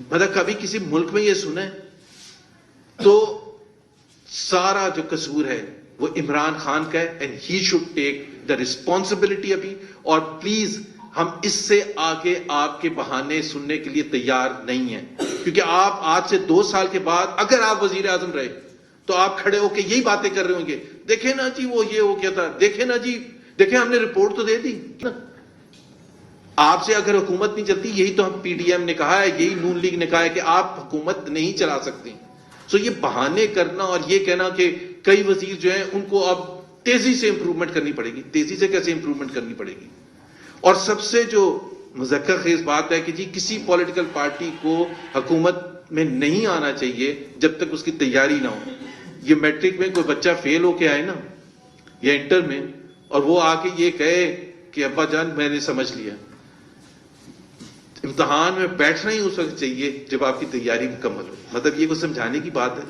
مطلب کبھی کسی ملک میں یہ سنا ہے؟ تو سارا جو قصور ہے وہ عمران خان کا ہے and he should take the responsibility ابھی. اور پلیز ہم اس سے آگے آپ کے بہانے سننے کے لیے تیار نہیں ہیں، کیونکہ آپ آج سے 2 سال کے بعد اگر آپ وزیر اعظم رہے تو آپ کھڑے ہو کے یہی باتیں کر رہے ہوں گے، دیکھیں نا جی وہ یہ ہو گیا تھا، دیکھیں نا جی، دیکھیں ہم نے رپورٹ تو دے دی. آپ سے اگر حکومت نہیں چلتی، یہی تو ہم پی ڈی ایم نے کہا ہے، یہی نون لیگ نے کہا ہے کہ آپ حکومت نہیں چلا سکتے. سو یہ بہانے کرنا اور یہ کہنا کہ کئی وزیر جو ہیں ان کو اب تیزی سے امپروومنٹ کرنی پڑے گی، تیزی سے کیسے امپروومنٹ کرنی پڑے گی؟ اور سب سے جو مذکر خیز بات ہے کہ جی کسی پولیٹیکل پارٹی کو حکومت میں نہیں آنا چاہیے جب تک اس کی تیاری نہ ہو. یہ میٹرک میں کوئی بچہ فیل ہو کے آئے نا یا انٹر میں اور وہ آ کے یہ کہے کہ ابا جان میں نے سمجھ لیا، امتحان میں بیٹھنا ہی اس وقت چاہیے جب آپ کی تیاری مکمل ہو. مطلب یہ کوئی سمجھانے کی بات ہے؟